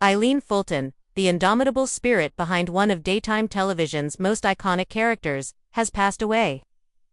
Eileen Fulton, the indomitable spirit behind one of daytime television's most iconic characters, has passed away.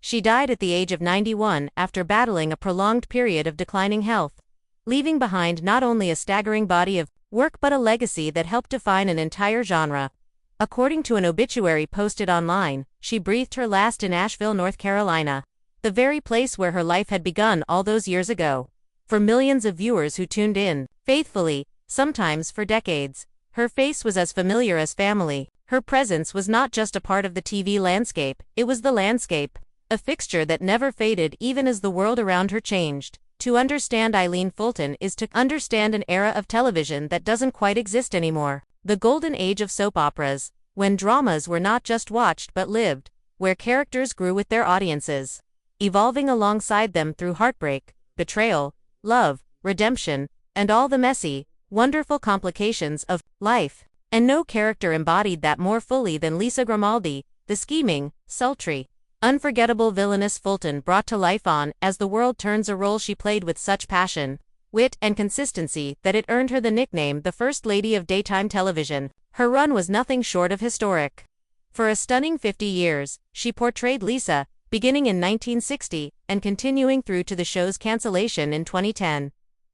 She died at the age of 91 after battling a prolonged period of declining health, leaving behind not only a staggering body of work but a legacy that helped define an entire genre. According to an obituary posted online, she breathed her last in Asheville, North Carolina, the very place where her life had begun all those years ago. For millions of viewers who tuned in, faithfully, sometimes for decades, her face was as familiar as family. Her presence was not just a part of the TV landscape, it was the landscape, a fixture that never faded even as the world around her changed. To understand Eileen Fulton is to understand an era of television that doesn't quite exist anymore. The golden age of soap operas, when dramas were not just watched but lived, where characters grew with their audiences, evolving alongside them through heartbreak, betrayal, love, redemption, and all the messy, wonderful complications of life. And no character embodied that more fully than Lisa Grimaldi, the scheming, sultry, unforgettable villainess Fulton brought to life on As the World Turns, a role she played with such passion, wit, and consistency that it earned her the nickname the First Lady of Daytime Television. Her run was nothing short of historic. For a stunning 50 years, she portrayed Lisa, beginning in 1960 and continuing through to the show's cancellation in 2010.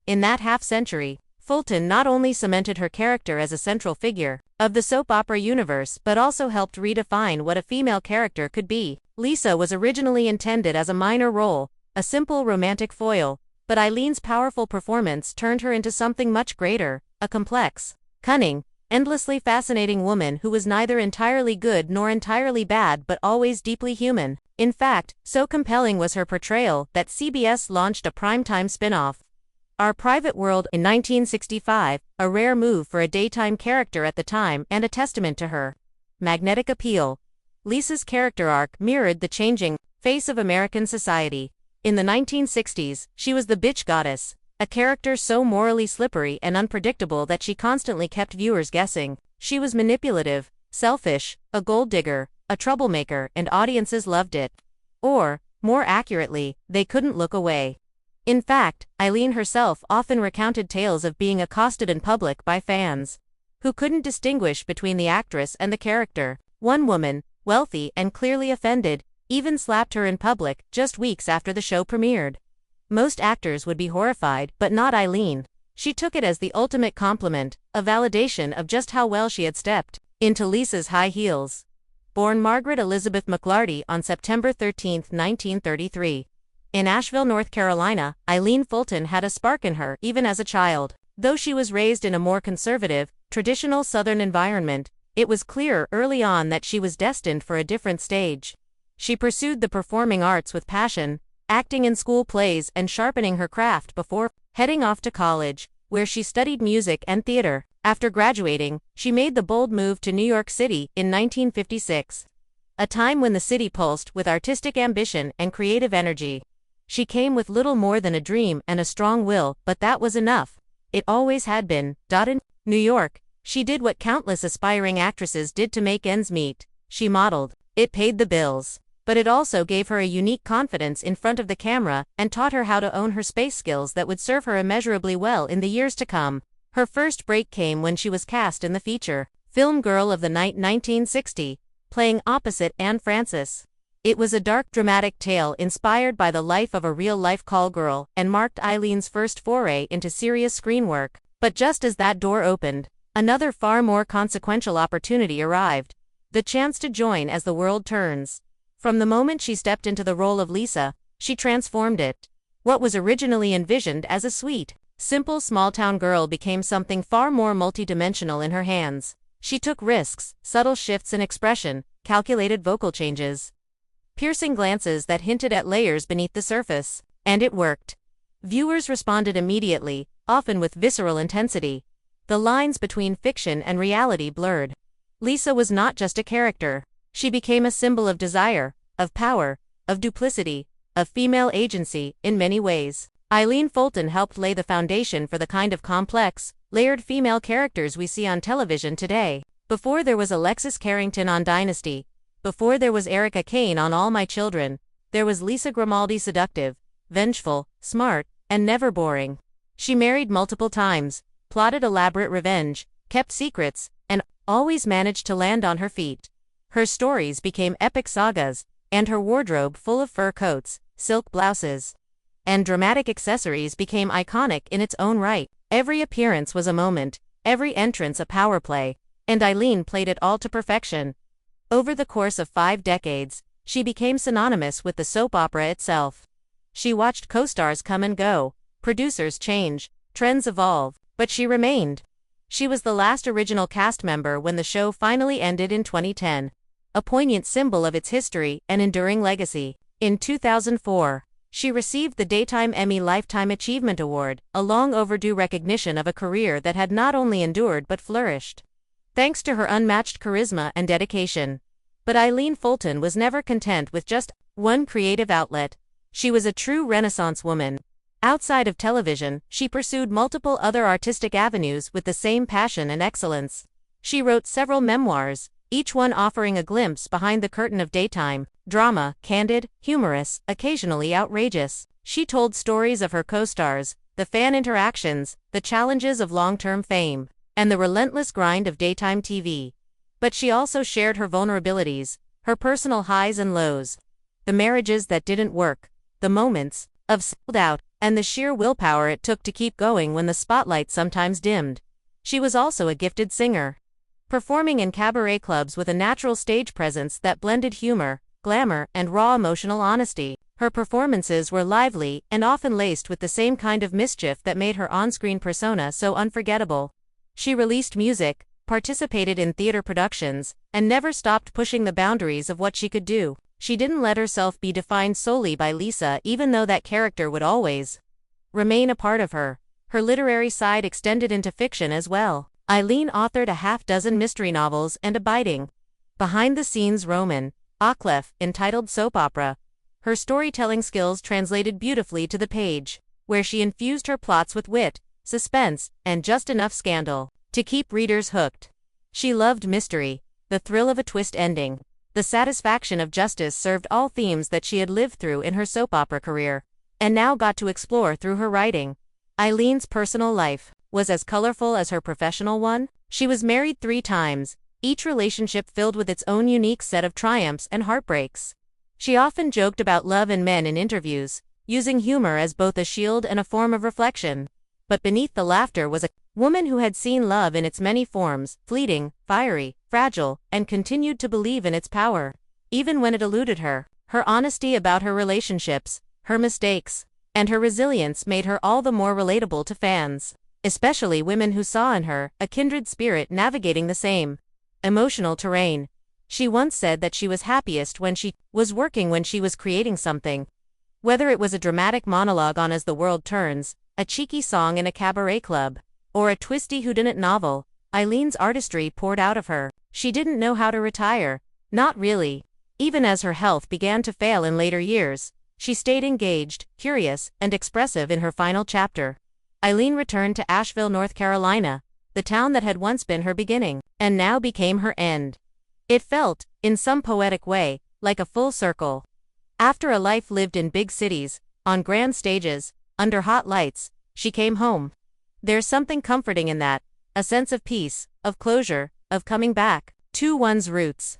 In that half-century, Fulton not only cemented her character as a central figure of the soap opera universe but also helped redefine what a female character could be. Lisa was originally intended as a minor role, a simple romantic foil, but Eileen's powerful performance turned her into something much greater, a complex, cunning, endlessly fascinating woman who was neither entirely good nor entirely bad but always deeply human. In fact, so compelling was her portrayal that CBS launched a primetime spin-off, Our Private World, in 1965, a rare move for a daytime character at the time and a testament to her magnetic appeal. Lisa's character arc mirrored the changing face of American society. In the 1960s, she was the bitch goddess, a character so morally slippery and unpredictable that she constantly kept viewers guessing. She was manipulative, selfish, a gold digger, a troublemaker, and audiences loved it. Or, more accurately, they couldn't look away. In fact, Eileen herself often recounted tales of being accosted in public by fans who couldn't distinguish between the actress and the character. One woman, wealthy and clearly offended, even slapped her in public just weeks after the show premiered. Most actors would be horrified, but not Eileen. She took it as the ultimate compliment, a validation of just how well she had stepped into Lisa's high heels. Born Margaret Elizabeth McLarty on September 13, 1933. In Asheville, North Carolina, Eileen Fulton had a spark in her even as a child. Though she was raised in a more conservative, traditional Southern environment, it was clear early on that she was destined for a different stage. She pursued the performing arts with passion, acting in school plays and sharpening her craft before heading off to college, where she studied music and theater. After graduating, she made the bold move to New York City in 1956, a time when the city pulsed with artistic ambition and creative energy. She came with little more than a dream and a strong will, but that was enough. It always had been. In New York, she did what countless aspiring actresses did to make ends meet. She modeled. It paid the bills. But it also gave her a unique confidence in front of the camera and taught her how to own her space skills that would serve her immeasurably well in the years to come. Her first break came when she was cast in the feature film Girl of the Night 1960, playing opposite Anne Francis. It was a dark, dramatic tale inspired by the life of a real-life call girl and marked Eileen's first foray into serious screen work. But just as that door opened, another far more consequential opportunity arrived. The chance to join As the World Turns. From the moment she stepped into the role of Lisa, she transformed it. What was originally envisioned as a sweet, simple small-town girl became something far more multidimensional in her hands. She took risks, subtle shifts in expression, calculated vocal changes, piercing glances that hinted at layers beneath the surface. And it worked. Viewers responded immediately, often with visceral intensity. The lines between fiction and reality blurred. Lisa was not just a character. She became a symbol of desire, of power, of duplicity, of female agency, in many ways. Eileen Fulton helped lay the foundation for the kind of complex, layered female characters we see on television today. Before there was Alexis Carrington on Dynasty, before there was Erica Kane on All My Children, there was Lisa Grimaldi, seductive, vengeful, smart, and never boring. She married multiple times, plotted elaborate revenge, kept secrets, and always managed to land on her feet. Her stories became epic sagas, and her wardrobe full of fur coats, silk blouses, and dramatic accessories became iconic in its own right. Every appearance was a moment, every entrance a power play, and Eileen played it all to perfection. Over the course of 5 decades, she became synonymous with the soap opera itself. She watched co-stars come and go, producers change, trends evolve, but she remained. She was the last original cast member when the show finally ended in 2010, a poignant symbol of its history and enduring legacy. In 2004, she received the Daytime Emmy Lifetime Achievement Award, a long overdue recognition of a career that had not only endured but flourished, thanks to her unmatched charisma and dedication. But Eileen Fulton was never content with just one creative outlet. She was a true Renaissance woman. Outside of television, she pursued multiple other artistic avenues with the same passion and excellence. She wrote several memoirs, each one offering a glimpse behind the curtain of daytime drama, candid, humorous, occasionally outrageous. She told stories of her co-stars, the fan interactions, the challenges of long-term fame, and the relentless grind of daytime TV. But she also shared her vulnerabilities, her personal highs and lows, the marriages that didn't work, the moments of self-doubt, and the sheer willpower it took to keep going when the spotlight sometimes dimmed. She was also a gifted singer, performing in cabaret clubs with a natural stage presence that blended humor, glamour, and raw emotional honesty. Her performances were lively and often laced with the same kind of mischief that made her on-screen persona so unforgettable. She released music, participated in theater productions, and never stopped pushing the boundaries of what she could do. She didn't let herself be defined solely by Lisa, even though that character would always remain a part of her. Her literary side extended into fiction as well. Eileen authored a half-dozen mystery novels and a biting, behind-the-scenes roman, Aklef, entitled Soap Opera. Her storytelling skills translated beautifully to the page, where she infused her plots with wit, suspense, and just enough scandal to keep readers hooked. She loved mystery, the thrill of a twist ending. The satisfaction of justice served all themes that she had lived through in her soap opera career, and now got to explore through her writing. Eileen's personal life was as colorful as her professional one. She was married 3 times, each relationship filled with its own unique set of triumphs and heartbreaks. She often joked about love and men in interviews, using humor as both a shield and a form of reflection. But beneath the laughter was a woman who had seen love in its many forms, fleeting, fiery, fragile, and continued to believe in its power, even when it eluded her. Her honesty about her relationships, her mistakes, and her resilience made her all the more relatable to fans, especially women who saw in her a kindred spirit navigating the same emotional terrain. She once said that she was happiest when she was working when she was creating something. Whether it was a dramatic monologue on As the World Turns, a cheeky song in a cabaret club, or a twisty whodunit novel, Eileen's artistry poured out of her. She didn't know how to retire. Not really. Even as her health began to fail in later years, she stayed engaged, curious, and expressive in her final chapter. Eileen returned to Asheville, North Carolina, the town that had once been her beginning, and now became her end. It felt, in some poetic way, like a full circle. After a life lived in big cities, on grand stages, under hot lights, she came home. There's something comforting in that, a sense of peace, of closure, of coming back to one's roots.